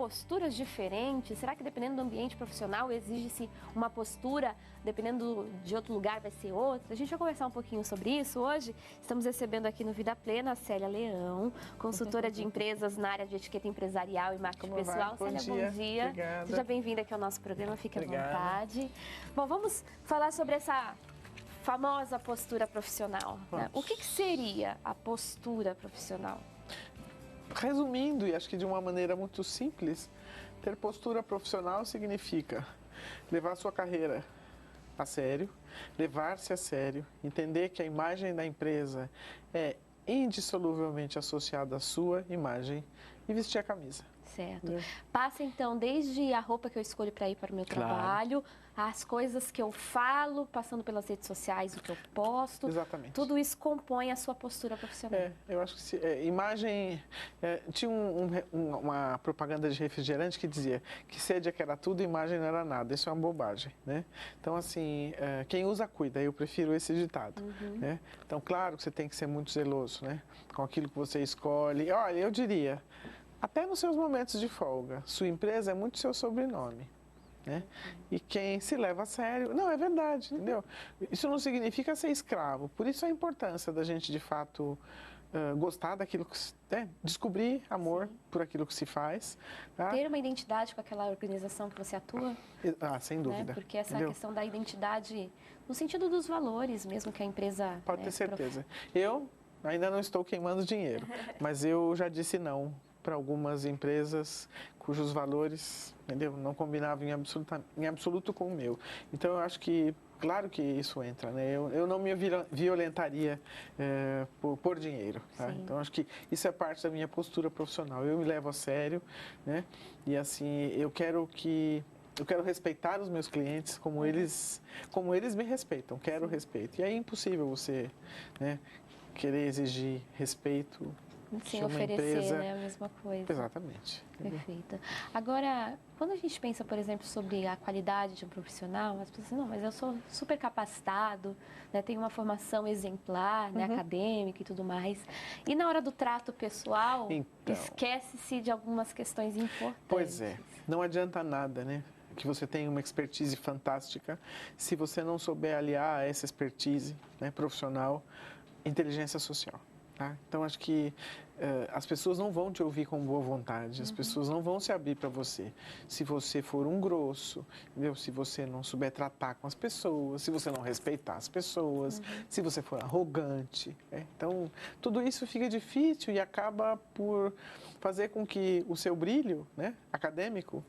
posturas diferentes? Será que dependendo do ambiente profissional exige-se uma postura, dependendo de outro lugar vai ser outra? A gente vai conversar um pouquinho sobre isso hoje. Estamos recebendo aqui no Vida Plena a Célia Leão, consultora de empresas na área de etiqueta empresarial e marketing pessoal. Célia, bom dia. Obrigada. Seja bem-vinda aqui ao nosso programa, fique à Obrigada. vontade. Bom, vamos falar sobre essa famosa postura profissional, né? O que seria a postura profissional? Resumindo, e acho que de uma maneira muito simples, ter postura profissional significa levar a sua carreira a sério, levar-se a sério, entender que a imagem da empresa é indissoluvelmente associada à sua imagem e vestir a camisa. Certo. Passa então desde a roupa que eu escolho para ir para o meu trabalho, as coisas que eu falo, passando pelas redes sociais, o que eu posto. Exatamente. Tudo isso compõe a sua postura profissional. Eu acho que imagem... tinha uma propaganda de refrigerante que dizia que sede é que era tudo, imagem não era nada. Isso é uma bobagem, né? Então, assim, quem usa, cuida. Eu prefiro esse ditado, né? Então, claro que você tem que ser muito zeloso, né? Com aquilo que você escolhe. Olha, eu diria... Até nos seus momentos de folga, sua empresa é muito seu sobrenome, né? E quem se leva a sério... Não, é verdade, entendeu? Isso não significa ser escravo, por isso a importância da gente, de fato, gostar daquilo que... descobrir amor por aquilo que se faz. Tá? Ter uma identidade com aquela organização que você atua. Sem dúvida. Né? Porque essa questão da identidade, no sentido dos valores mesmo que a empresa... Pode ter certeza. Eu ainda não estou queimando dinheiro, mas eu já disse não para algumas empresas cujos valores, entendeu, não combinavam em absoluto com o meu. Então, eu acho que, claro que isso entra, né? Eu não me violentaria por dinheiro, tá? Então, acho que isso é parte da minha postura profissional. Eu me levo a sério, né? E, assim, eu quero respeitar os meus clientes como eles me respeitam. Quero respeito. E é impossível você, né, querer exigir respeito. Sem oferecer, né, a mesma coisa. Exatamente. Perfeito. Agora, quando a gente pensa, por exemplo, sobre a qualidade de um profissional, as pessoas dizem, não, mas eu sou super capacitado, né, tenho uma formação exemplar, né, acadêmica e tudo mais. E na hora do trato pessoal, então, esquece-se de algumas questões importantes. Pois é, não adianta nada, né? Que você tenha uma expertise fantástica, se você não souber aliar a essa expertise, né, profissional, inteligência social. Tá? Então, acho que as pessoas não vão te ouvir com boa vontade, as pessoas não vão se abrir para você. Se você for um grosso, entendeu? Se você não souber tratar com as pessoas, se você não respeitar as pessoas, se você for arrogante. Então, tudo isso fica difícil e acaba por fazer com que o seu brilho, né, acadêmico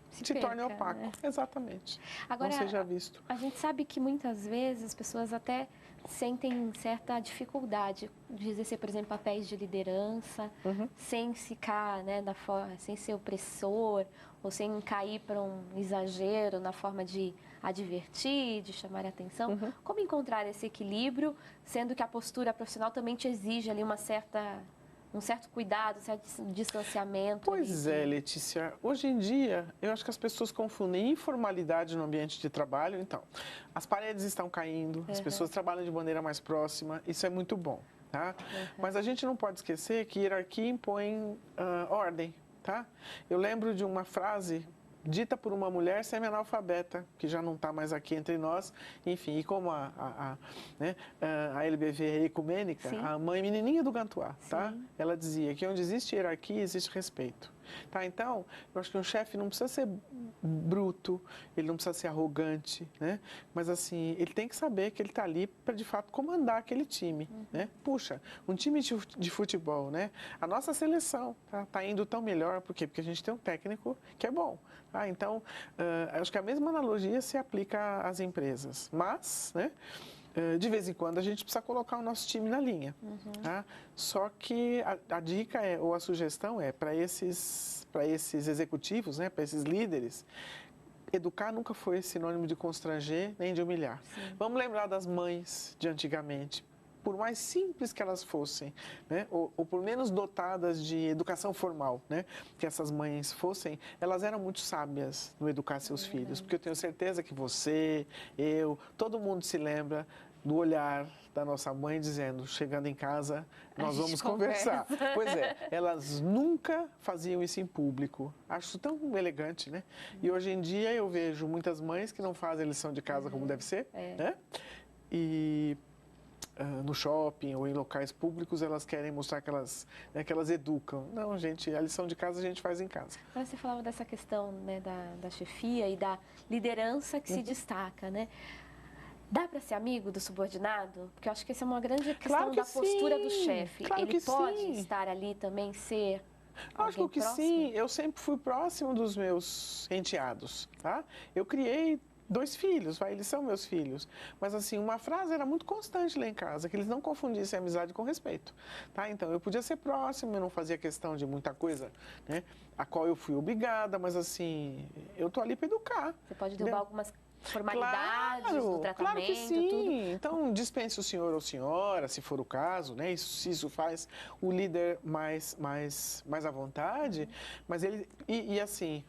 se torne opaco. Né? Exatamente. Agora, não seja visto. A gente sabe que muitas vezes as pessoas até sentem certa dificuldade de exercer, por exemplo, papéis de liderança, sem ficar, né, sem ser opressor, ou sem cair para um exagero na forma de advertir, de chamar a atenção. Como encontrar esse equilíbrio, sendo que a postura profissional também te exige ali um certo cuidado, um certo distanciamento? Pois é, Letícia. Hoje em dia, eu acho que as pessoas confundem informalidade no ambiente de trabalho. Então, as paredes estão caindo, as pessoas trabalham de maneira mais próxima, isso é muito bom, tá? Mas a gente não pode esquecer que hierarquia impõe ordem, tá? Eu lembro de uma frase dita por uma mulher semi-analfabeta, que já não está mais aqui entre nós, enfim, e como a LBV é ecumênica, a mãe menininha do Gantuá, tá? Ela dizia que onde existe hierarquia, existe respeito. Tá? Então, eu acho que um chefe não precisa ser bruto, ele não precisa ser arrogante, né? Mas, assim, ele tem que saber que ele está ali para, de fato, comandar aquele time, né? Puxa, um time de futebol, né? A nossa seleção tá indo tão melhor, por quê? Porque a gente tem um técnico que é bom. Tá? Então, acho que a mesma analogia se aplica às empresas, mas, né? De vez em quando a gente precisa colocar o nosso time na linha. Tá? Só que a dica ou a sugestão é para esses executivos, né, para esses líderes, educar nunca foi sinônimo de constranger nem de humilhar. Vamos lembrar das mães de antigamente. Por mais simples que elas fossem, né, ou por menos dotadas de educação formal, né, que essas mães fossem, elas eram muito sábias no educar seus filhos, porque eu tenho certeza que você, eu, todo mundo se lembra do olhar da nossa mãe dizendo, chegando em casa, nós vamos conversar. Pois é, elas nunca faziam isso em público. Acho isso tão elegante, né? E hoje em dia eu vejo muitas mães que não fazem a lição de casa como deve ser, né? E no shopping ou em locais públicos elas querem mostrar que elas educam. Não, gente, a lição de casa a gente faz em casa. Você falava dessa questão, né, da chefia e da liderança que se destaca, né? Dá para ser amigo do subordinado? Porque eu acho que essa é uma grande questão da postura do chefe. Ele pode estar ali também, ser Acho que sim. Eu sempre fui próximo dos meus enteados, tá? Eu criei 2 filhos, eles são meus filhos. Mas assim, uma frase era muito constante lá em casa, que eles não confundissem amizade com respeito, tá? Então, eu podia ser próximo, eu não fazia questão de muita coisa, né? A qual eu fui obrigada, mas assim, eu tô ali para educar. Você pode derrubar algumas formalidades do tratamento, claro que sim. tudo. Então, dispense o senhor ou senhora, se for o caso, né? Isso faz o líder mais à vontade, mas ele, e assim,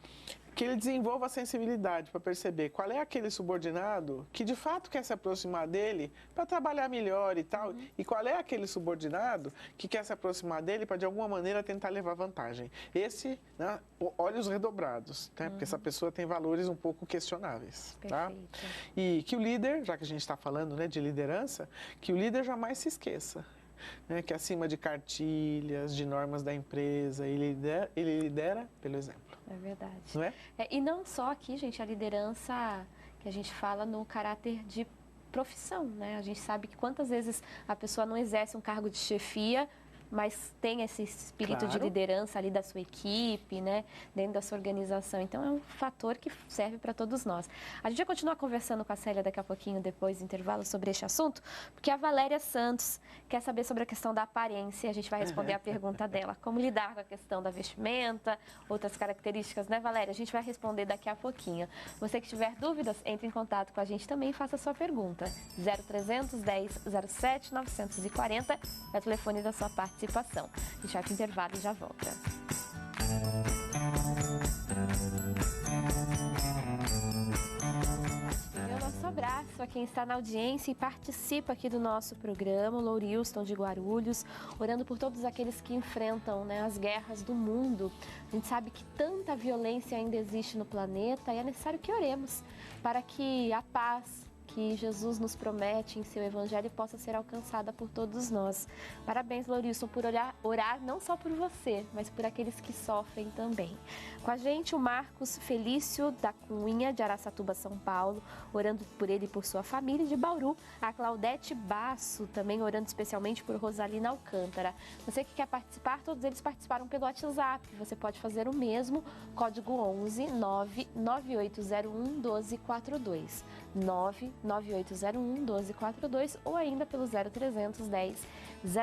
que ele desenvolva a sensibilidade para perceber qual é aquele subordinado que de fato quer se aproximar dele para trabalhar melhor e tal, e qual é aquele subordinado que quer se aproximar dele para de alguma maneira tentar levar vantagem. Esse, né, olhos redobrados, né, porque essa pessoa tem valores um pouco questionáveis. Tá? E que o líder, já que a gente está falando, né, de liderança, que o líder jamais se esqueça, né, que acima de cartilhas, de normas da empresa, ele lidera pelo exemplo. É verdade. Não é? E não só aqui, gente, a liderança que a gente fala no caráter de profissão, né? A gente sabe que quantas vezes a pessoa não exerce um cargo de chefia, mas tem esse espírito de liderança ali da sua equipe, né, dentro da sua organização. Então, é um fator que serve para todos nós. A gente vai continuar conversando com a Célia daqui a pouquinho, depois do intervalo, sobre este assunto, porque a Valéria Santos quer saber sobre a questão da aparência. A gente vai responder a pergunta dela. Como lidar com a questão da vestimenta, outras características, né, Valéria? A gente vai responder daqui a pouquinho. Você que tiver dúvidas, entre em contato com a gente também e faça a sua pergunta. 0300 10 07 940 é o telefone da sua participação. A gente vai para o intervalo e já volta. Meu nosso abraço a quem está na audiência e participa aqui do nosso programa, o Lourilson de Guarulhos, orando por todos aqueles que enfrentam, né, as guerras do mundo. A gente sabe que tanta violência ainda existe no planeta e é necessário que oremos para que a paz que Jesus nos promete em seu evangelho possa ser alcançada por todos nós. Parabéns, Lourilson, por orar não só por você, mas por aqueles que sofrem também. Com a gente, o Marcos Felício da Cunha, de Araçatuba, São Paulo, orando por ele e por sua família. De Bauru, a Claudete Basso, também orando especialmente por Rosalina Alcântara. Você que quer participar, todos eles participaram pelo WhatsApp. Você pode fazer o mesmo, código 11 99801 1242. 99801 1242 ou ainda pelo 0300 10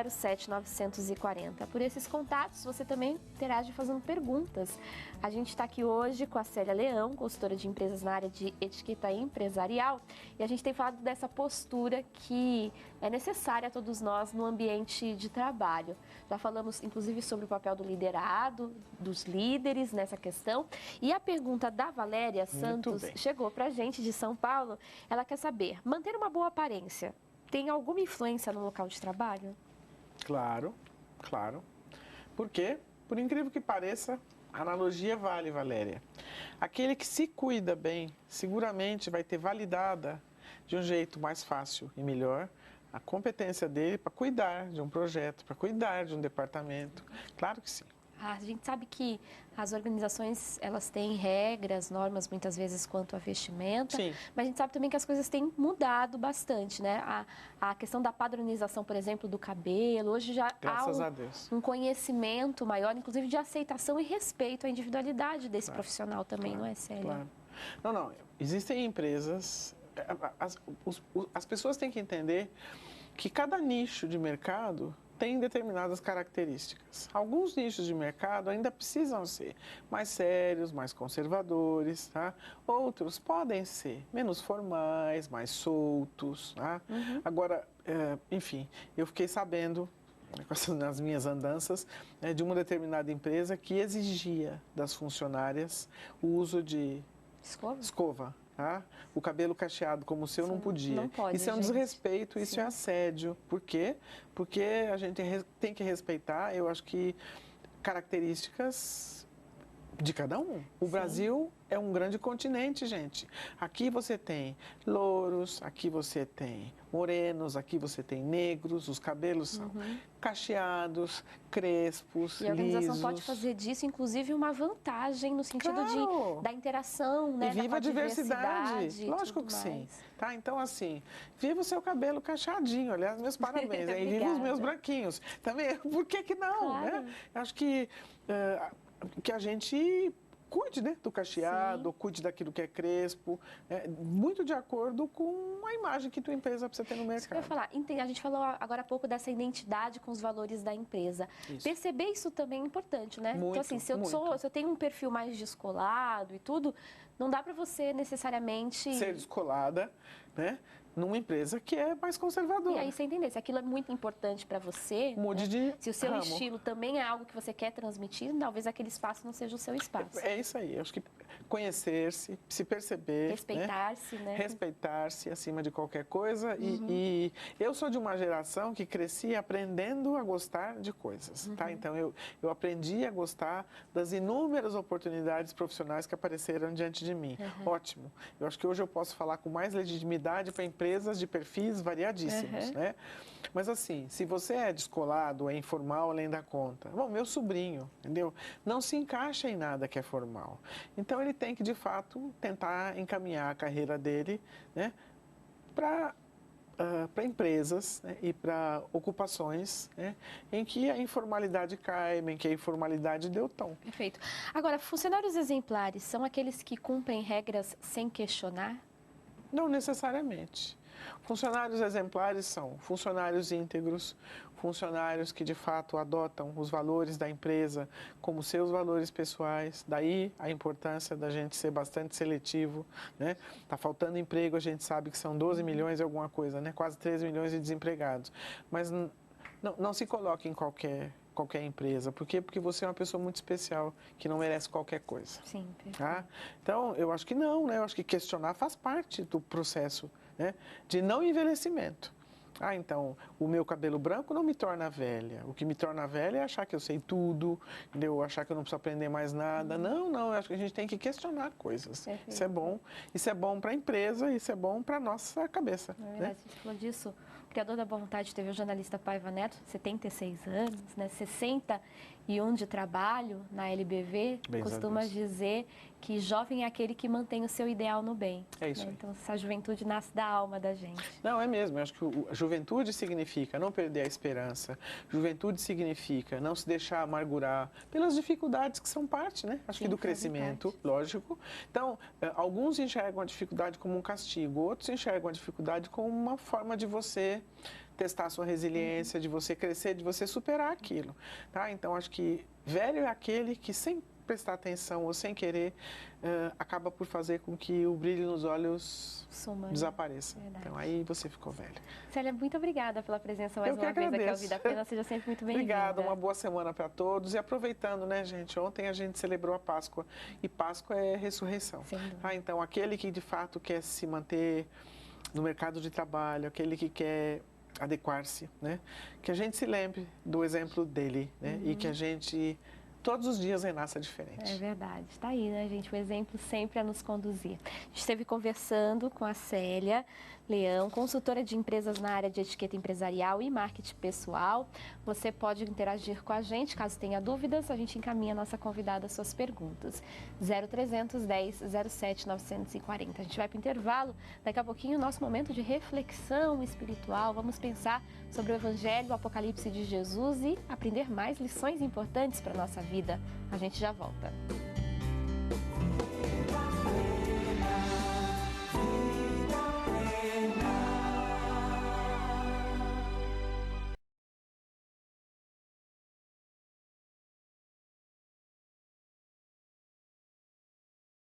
07 940. Por esses contatos, você também interage fazendo perguntas. A gente está aqui hoje com a Célia Leão, consultora de empresas na área de etiqueta empresarial, e a gente tem falado dessa postura que é necessária a todos nós no ambiente de trabalho. Já falamos, inclusive, sobre o papel do liderado, dos líderes nessa questão. E a pergunta da Valéria Santos chegou para a gente de São Paulo. Ela quer saber, manter uma boa aparência tem alguma influência no local de trabalho? Claro, claro. Por quê? Por incrível que pareça, a analogia vale, Valéria. Aquele que se cuida bem, seguramente vai ter validada de um jeito mais fácil e melhor a competência dele para cuidar de um projeto, para cuidar de um departamento. Claro que sim. A gente sabe que as organizações, elas têm regras, normas, muitas vezes, quanto à vestimenta. Sim. Mas a gente sabe também que as coisas têm mudado bastante, né? A questão da padronização, por exemplo, do cabelo. Hoje já há um conhecimento maior, inclusive de aceitação e respeito à individualidade desse profissional também, não é, Célia? Claro. Não. Existem empresas... As pessoas têm que entender que cada nicho de mercado tem determinadas características. Alguns nichos de mercado ainda precisam ser mais sérios, mais conservadores, tá? Outros podem ser menos formais, mais soltos, tá? Agora, enfim, eu fiquei sabendo, nas minhas andanças, de uma determinada empresa que exigia das funcionárias o uso de escova. tá? O cabelo cacheado como o seu não podia. Não pode, isso é um gente. desrespeito, isso é assédio. Por quê? Porque a gente tem que respeitar, eu acho que, características de cada um. O Brasil é um grande continente, gente. Aqui você tem louros, aqui você tem morenos, aqui você tem negros, os cabelos são cacheados, crespos, E a organização lisos. pode fazer disso, inclusive, uma vantagem no sentido da interação, né? E viva a da diversidade. Lógico que sim. Tá? Então, assim, viva o seu cabelo cacheadinho. Aliás, meus parabéns. E viva os meus branquinhos. Também, por que não, Claro. né? Acho que a gente cuide, né, do cacheado, cuide daquilo que é crespo, muito de acordo com a imagem que tua empresa precisa ter no mercado. Isso que eu ia falar. A gente falou agora há pouco dessa identidade com os valores da empresa. Isso. Perceber isso também é importante, né? Muito, então, assim, se eu tenho um perfil mais descolado e tudo, não dá para você necessariamente... Ser descolada, né? Numa empresa que é mais conservadora. E aí você entender, se aquilo é muito importante para você, mude de se o seu ramo. estilo também é algo que você quer transmitir, talvez aquele espaço não seja o seu espaço. É isso aí, acho que conhecer-se, se perceber. Respeitar-se, né? Respeitar-se acima de qualquer coisa. E eu sou de uma geração que cresci aprendendo a gostar de coisas, tá? Então eu aprendi a gostar das inúmeras oportunidades profissionais que apareceram diante de mim. Ótimo. Eu acho que hoje eu posso falar com mais legitimidade para empresas de perfis variadíssimos, né? Mas assim, se você é descolado, é informal além da conta, bom, meu sobrinho, entendeu? Não se encaixa em nada que é formal. Então ele tem que, de fato, tentar encaminhar a carreira dele, né, para empresas, né, e para ocupações, né, em que a informalidade cai, em que a informalidade deu tom. Perfeito. Agora, funcionários exemplares são aqueles que cumprem regras sem questionar? Não necessariamente. Funcionários exemplares são funcionários íntegros, funcionários que de fato adotam os valores da empresa como seus valores pessoais. Daí a importância da gente ser bastante seletivo, né? Tá faltando emprego, a gente sabe que são 12 milhões e alguma coisa, né? Quase 13 milhões de desempregados. Mas não se coloque em qualquer empresa. Por quê? Porque você é uma pessoa muito especial, que não merece qualquer coisa. Sim, perfeito. Tá? Então, eu acho que não, né? Eu acho que questionar faz parte do processo, né, de não envelhecimento. Então, o meu cabelo branco não me torna velha. O que me torna velha é achar que eu sei tudo, entendeu? Achar que eu não preciso aprender mais nada. Não, eu acho que a gente tem que questionar coisas. Perfeito. Isso é bom. Isso é bom para a empresa, isso é bom para a nossa cabeça. Na verdade, a gente falou disso. O criador da Boa Vontade teve o jornalista Paiva Neto, 76 anos, né? 61 de trabalho na LBV, costuma dizer que jovem é aquele que mantém o seu ideal no bem. É isso. Né? Então, essa juventude nasce da alma da gente. Não, é mesmo. Eu acho que a juventude significa não perder a esperança. Juventude significa não se deixar amargurar pelas dificuldades que são parte, né? Acho que do crescimento, lógico. Então, alguns enxergam a dificuldade como um castigo, outros enxergam a dificuldade como uma forma de você testar a sua resiliência, de você crescer, de você superar aquilo, tá? Então, acho que velho é aquele que, sem prestar atenção ou sem querer, acaba por fazer com que o brilho nos olhos desapareça. Então, aí você ficou velho. Célia, muito obrigada pela presença mais uma vez aqui ao Vida Plena. Seja sempre muito bem-vinda. Obrigada, uma boa semana para todos. E aproveitando, né, gente, ontem a gente celebrou a Páscoa e Páscoa é ressurreição. Então, aquele que de fato quer se manter no mercado de trabalho, aquele que quer adequar-se, né? Que a gente se lembre do exemplo dele, né? E que a gente todos os dias renasça diferente. É verdade, está aí, né, gente? O exemplo sempre a nos conduzir. A gente esteve conversando com a Célia Leão, consultora de empresas na área de etiqueta empresarial e marketing pessoal. Você pode interagir com a gente, caso tenha dúvidas, a gente encaminha a nossa convidada às suas perguntas. 0310 07 940. A gente vai para o intervalo, daqui a pouquinho, nosso momento de reflexão espiritual. Vamos pensar sobre o Evangelho, o Apocalipse de Jesus e aprender mais lições importantes para a nossa vida. A gente já volta.